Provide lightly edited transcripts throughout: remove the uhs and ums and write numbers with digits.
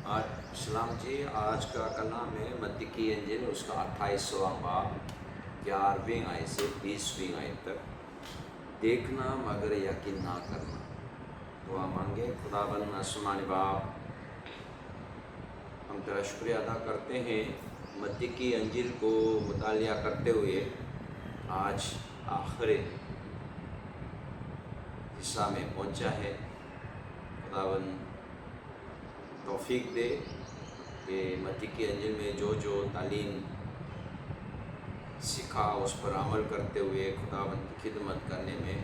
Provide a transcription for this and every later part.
السلام جی، آج کا کلام ہے متی کی انجیل، اس کا 28واں باب 11ویں آیت سے 20ویں آیت تک۔ دیکھنا مگر یقین نہ کرنا۔ دعا مانگے۔ خداوند آسمانی باپ، ہم تیرا شکریہ ادا کرتے ہیں متی کی انجیل کو مطالعہ کرتے ہوئے آج آخری حصہ میں پہنچا ہے۔ خداوند توفیق دے کہ متی کی انجیل میں جو تعلیم سکھا اس پر عمل کرتے ہوئے خداوند کی خدمت کرنے میں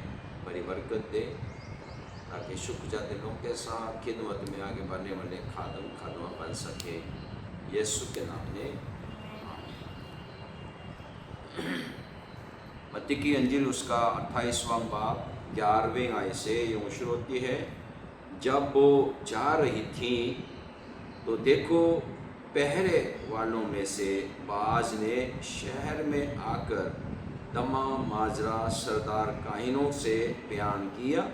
بڑی برکت دے، تاکہ شکر دلوں کے ساتھ خدمت میں آگے بڑھنے والے خادم بن سکے۔ یسوع کے نام میں متی کی انجیل اس کا 28واں باب 11ویں آیت سے یوں شروع ہوتی ہے۔ جب وہ جا رہی تھیں تو دیکھو پہرے والوں میں سے بعض نے شہر میں آ کر تمام ماجرا سردار کاہنوں سے بیان کیا،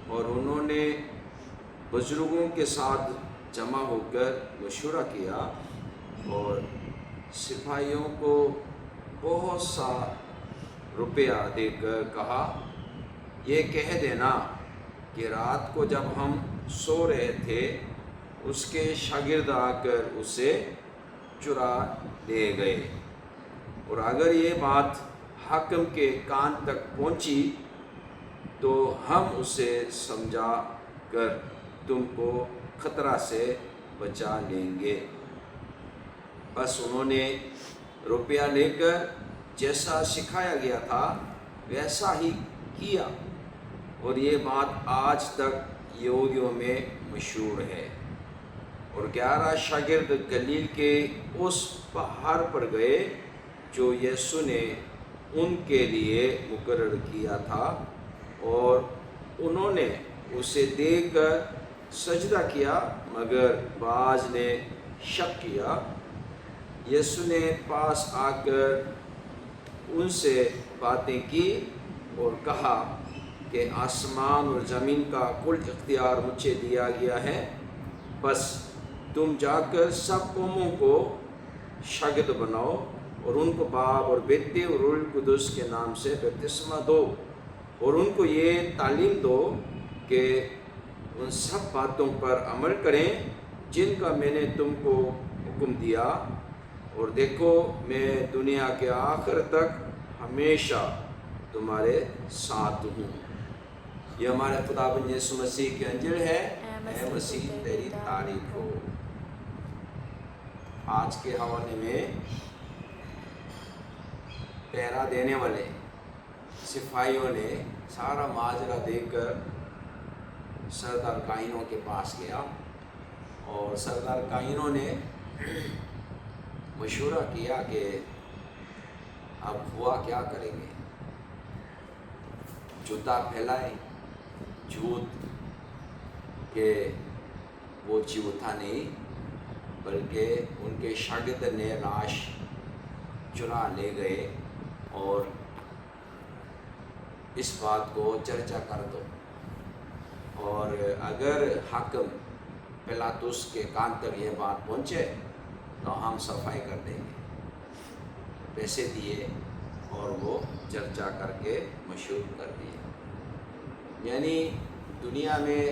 اور انہوں نے بزرگوں کے ساتھ جمع ہو کر مشورہ کیا اور سپاہیوں کو بہت سا روپیہ دے کر کہا، یہ کہہ دینا کہ رات کو جب ہم سو رہے تھے اس کے شاگرد آ کر اسے چرا لے گئے، اور اگر یہ بات حاکم کے کان تک پہنچی تو ہم اسے سمجھا کر تم کو خطرہ سے بچا لیں گے۔ بس انہوں نے روپیہ لے کر جیسا سکھایا گیا تھا ویسا ہی کیا، اور یہ بات آج تک یہودیوں میں مشہور ہے۔ اور 11 شاگرد گلیل کے اس پہاڑ پر گئے جو یسوع نے ان کے لیے مقرر کیا تھا، اور انہوں نے اسے دیکھ کر سجدہ کیا، مگر بعض نے شک کیا۔ یسوع نے پاس آ کر ان سے باتیں کی اور کہا کہ آسمان اور زمین کا کل اختیار مجھے دیا گیا ہے، بس تم جا کر سب قوموں کو شاگرد بناؤ اور ان کو باپ اور بیٹے اور روح القدس کے نام سے بپتسمہ دو، اور ان کو یہ تعلیم دو کہ ان سب باتوں پر عمل کریں جن کا میں نے تم کو حکم دیا، اور دیکھو میں دنیا کے آخر تک ہمیشہ تمہارے ساتھ ہوں۔ یہ ہمارے خداوند یسوع مسیح کی انجیل ہے۔ اے مسیح تیری تعریف ہو۔ آج کے حوالے میں پہرا دینے والے سپاہیوں نے سارا ماجرا دیکھ کر سردار کاہنوں کے پاس گیا، اور سردار کاہنوں نے مشورہ کیا کہ اب ہوا کیا کریں گے۔ جوتا پھیلائے، جھوٹ کہ وہ جیوتا نہیں بلکہ ان کے شاگرد نے لاش چرا لے گئے، اور اس بات کو چرچا کر دو، اور اگر حاکم پلاطس کے کان تک یہ بات پہنچے تو ہم صفائی کر دیں گے۔ پیسے دیے اور وہ چرچا کر کے مشہور کر دیے۔ یعنی دنیا میں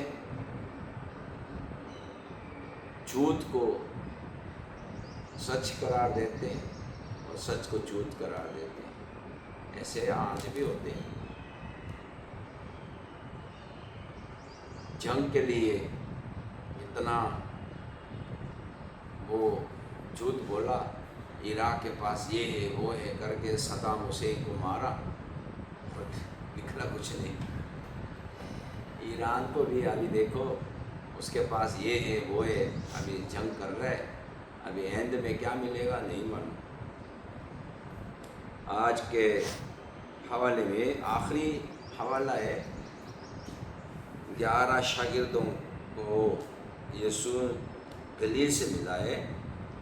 جھوٹ کو سچ قرار دیتے ہیں اور سچ کو جھوٹ قرار دیتے ہیں، ایسے آج بھی ہوتے ہیں۔ جنگ کے لیے اتنا وہ جھوٹ بولا، عراق کے پاس یہ ہے وہ ہے کر کے صدام حسین کو مارا، اور نکلا کچھ نہیں۔ ایران کو بھی ابھی دیکھو، اس کے پاس یہ ہے وہ ہے، ابھی جنگ کر رہا ہے، ابھی ایند میں کیا ملے گا نہیں معلوم۔ آج کے حوالے میں آخری حوالہ ہے، 11 شاگردوں کو یسوع گلیل سے ملا ہے،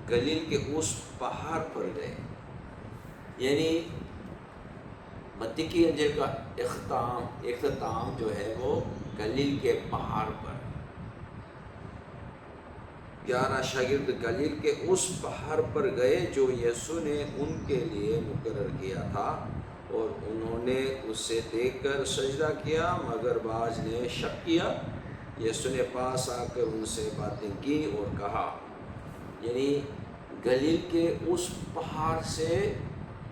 گلیل کے اس پہاڑ پر گئے۔ یعنی متی کی انجیل کا اختتام جو ہے وہ گلیل کے پہاڑ پر۔ 11 शागिर्द गलील के उस पहाड़ पर गए जो यीशु ने उनके लिए मुकर्रर किया था, और उन्होंने उसे देखकर सजदा किया, मगर बाज ने शक किया। यीशु ने पास आकर उनसे बातें की और कहा, यानी गलील के उस पहाड़ से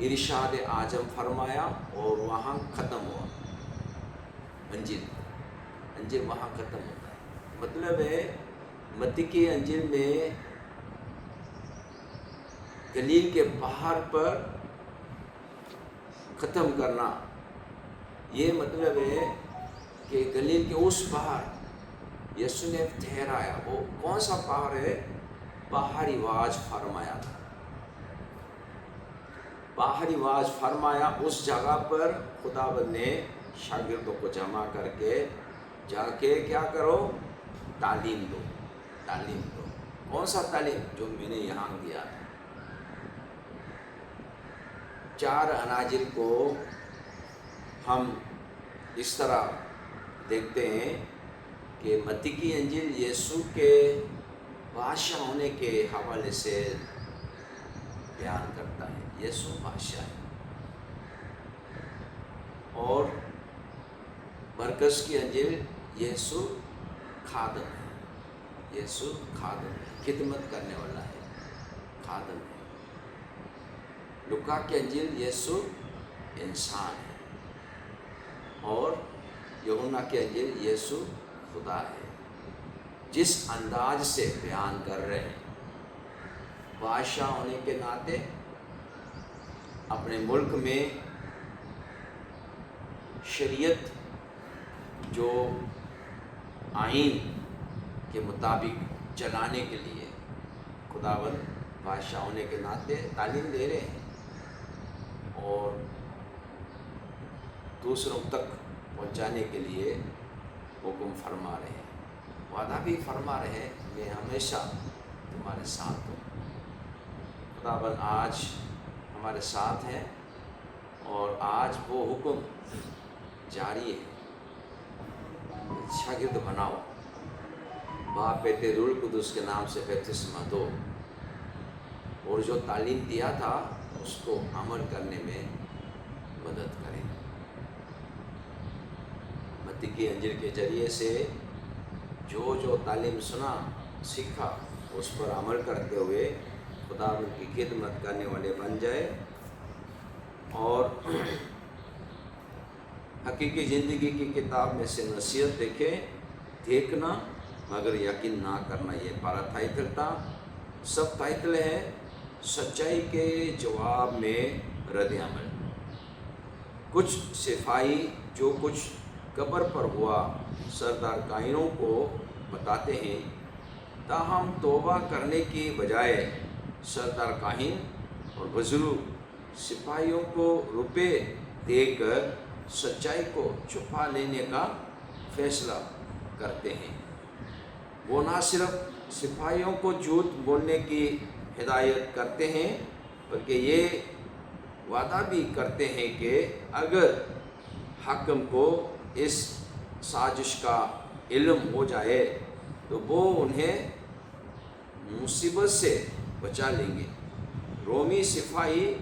इरशाद आजम फरमाया और वहाँ ख़त्म हुआ। अंजील वहाँ ख़त्म होता है। मतलब है मत्ती की अंजील में गलील के पहाड़ पर ख़त्म करना, ये मतलब है कि गलील के उस पहाड़ यीशु ने ठहराया। वो कौन सा पहाड़ है? पहाड़ी वाज फरमाया था। पहाड़ी वाज फरमाया उस जगह पर खुदावंद ने शागिर्दों को जमा करके जाके क्या करो? तालीम दो। कौन सा तालीम? जो मैंने यहाँ दिया था। 4 अनाजिल को हम इस तरह देखते हैं कि मत्ती की अंजील यीशु के बादशाह होने के हवाले से बयान करता है। यीशु बादशाह है। और मरकस की अंजील यीशु खादम है। यीशु खादम है, खिदमत करने वाला है, खादम है। लुका की अंजील यीशु इंसान है। और यूहन्ना की अंजील यीशु खुदा है। जिस अंदाज से बयान कर रहे हैं, बादशाह होने के नाते अपने मुल्क में शरीयत जो आइन के मुताबिक चलाने के लिए खुदावंद बादशाह होने के नाते तालीम दे रहे हैं और दूसरों तक पहुंचाने के लिए हुक्म फरमा रहे हैं, वादा भी फरमा रहे हैं, मैं हमेशा तुम्हारे साथ हूँ। खुदावंद आज हमारे साथ हैं और आज वो हुक्म जारी है, शागिर्द बनाओ, बाप बेटे रूह कुदुस के नाम से बपतिस्मा दो, और जो तालीम दिया था उसको अमल करने में मदद करें। मत्ती की अंजील के जरिए से जो तालीम सुना सीखा उस पर अमल करते हुए खुदावंद की खिदमत करने वाले बन जाए और हकीकी ज़िंदगी की किताब में से नसीहत देखना मगर यकीन ना करना, ये पारा टाइटल था। सब टाइटल है सच्चाई के जवाब में रद्द अमल। कुछ सिपाही जो कुछ कब्र पर हुआ सरदार कायनों को बताते हैं, ताहम तौबा करने की बजाय सरदार काहिन और बुजुर्ग सिपाहियों को रुपए देकर सच्चाई को छुपा लेने का फैसला करते हैं। वो ना सिर्फ सिपाहियों को झूठ बोलने की हिदायत करते हैं बल्कि ये वादा भी करते हैं कि अगर हाकिम को इस साजिश का इल्म हो जाए तो वो उन्हें मुसीबत से बचा लेंगे। रोमी सिपाही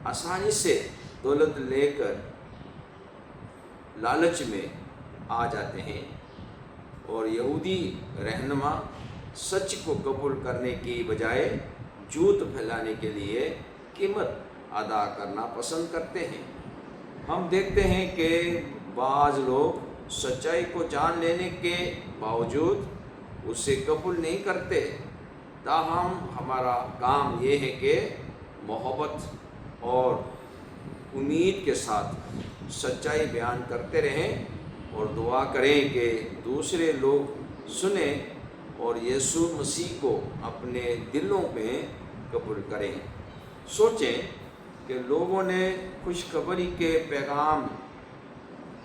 आसानी से दौलत लेकर लालच में आ जाते हैं और यहूदी रहनुमा सच को कबूल करने की बजाय झूठ फैलाने के लिए कीमत अदा करना पसंद करते हैं। हम देखते हैं कि बाज़ लोग सच्चाई को जान लेने के बावजूद उसे कबूल नहीं करते। ताहम हमारा काम ये है कि मोहब्बत और उम्मीद के साथ सच्चाई बयान करते रहें और दुआ करें कि दूसरे लोग सुने और यीशु मसीह को अपने दिलों में कबूल करें। सोचें कि लोगों ने खुशखबरी के पैगाम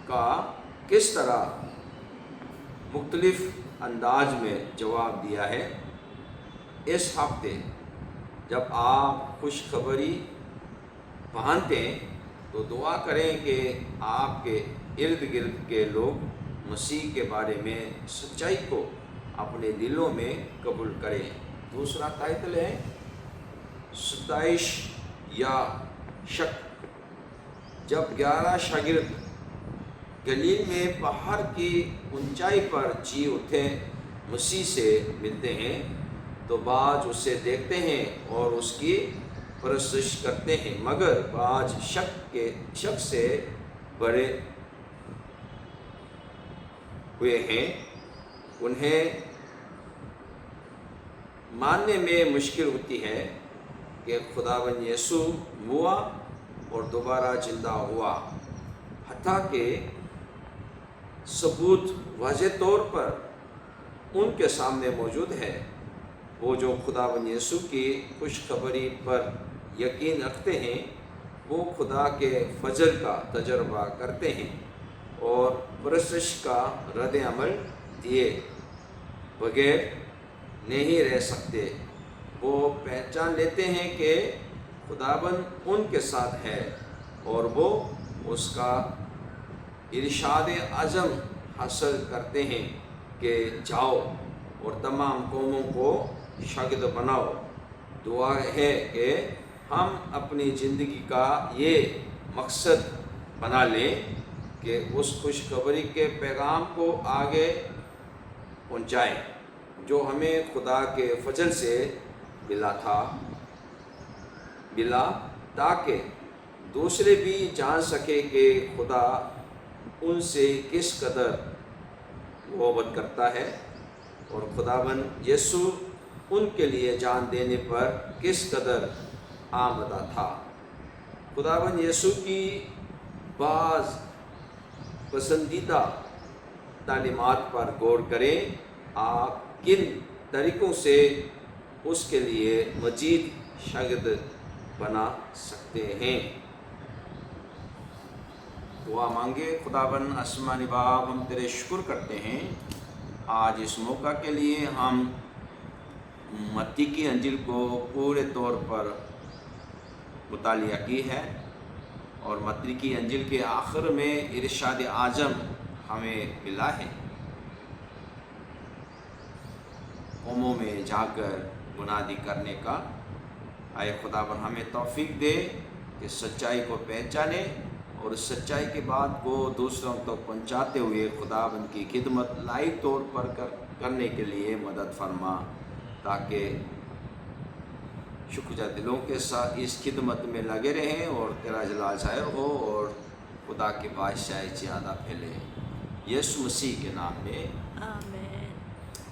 का किस तरह मुख्तलिफ अंदाज में जवाब दिया है। इस हफ्ते जब आप खुशखबरी पहनते हैं तो दुआ करें कि आपके इर्द गिर्द के लोग मसीह के बारे में सच्चाई को अपने दिलों में कबूल करें। दूसरा टाइटल है स्तैश या शक। जब 11 शागिर्द गलील में पहाड़ की ऊंचाई पर जी उठे मसीह से मिलते हैं तो बाज उसे देखते हैं और उसकी परस्तिश करते हैं, मगर बाज शक से बड़े हुए हैं। उन्हें मानने में मुश्किल होती है कि खुदावंद यीशु हुआ और दोबारा जिंदा हुआ, हत्ता कि सबूत वाज़ेह तौर पर उनके सामने मौजूद है। वो जो खुदावंद यीशु की खुशखबरी पर यकीन रखते हैं वो खुदा के फजल का तजर्बा करते हैं और परस्तिश का रद्द अमल दिए बगैर नहीं रह सकते। वो पहचान लेते हैं कि खुदाबंद उनके साथ है और वो उसका इरशाद आज़म हासिल करते हैं कि जाओ और तमाम कौमों को शागिर्द बनाओ। दुआ है कि हम अपनी ज़िंदगी का ये मकसद बना लें कि उस खुशखबरी के पैगाम को आगे पहुंचाएं जो हमें खुदा के फजल से मिला, ताकि दूसरे भी जान सके कि खुदा उनसे किस कदर मोहब्बत करता है और खुदावंद यीशु उनके लिए जान देने पर किस कदर आमदा था। खुदावंद यीशु की बाज़ पसंदीदा तालीमात पर गौर करें। आप किन तरीक़ों से उसके लिए मजीद शागिर्द बना सकते हैं। दुआ मांगे। खुदावंद आसमानी बाप, हम तेरे शुक्र करते हैं आज इस मौका के लिए। हम मत्ती की अंजील को पूरे तौर पर मुतालिया की है और मत्ती की अंजील के आखिर में इरशाद आज़म हमें मिला है, कौमों में जाकर मुनादी करने का। आए खुदावन हमें तौफीक दे कि सच्चाई को पहचाने और सच्चाई की बात को दूसरों तक पहुंचाते हुए खुदावन की खिदमत लाइव तौर पर करने के लिए मदद फरमा, ताकि शुक्रिया दिलों के साथ इस खिदमत में लगे रहें और तेरा जलाल ज़ाहिर हो और खुदा की बादशाही ज़्यादा फैले। यीशु मसीह के नाम में आमीन।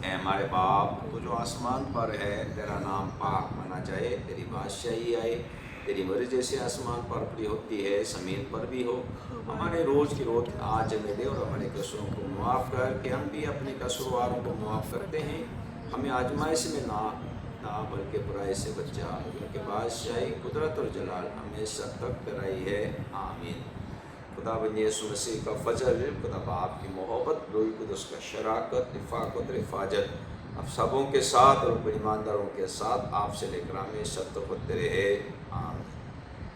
ऐ हमारे बाप तो जो आसमान पर है, तेरा नाम पाक माना जाए, तेरी बादशाही आए, तेरी मर्ज़ी जैसे आसमान पर भी होती है ज़मीन पर भी हो। हमारे रोज़ की रोज़ आज हमें दे और हमारे कसूरों को मुआफ़ कर कि हम भी अपने कसूरवारों को मुआफ़ करते हैं। हमें आजमाइश में ना बल्कि बुराई से बचा, क्योंकि बादशाही कुदरत और जलाल हमेशा तक रही है। आमीन। खुदावंद यीशु मसीह का फजल, खुदा बाप की मोहब्बत, रूह कुदस का शराकत, इफ़ाक़त, हिफाजत अब सबों के साथ और ईमानदारों के साथ आपसे लेकर हमेशा तक होते रहे। आमीन।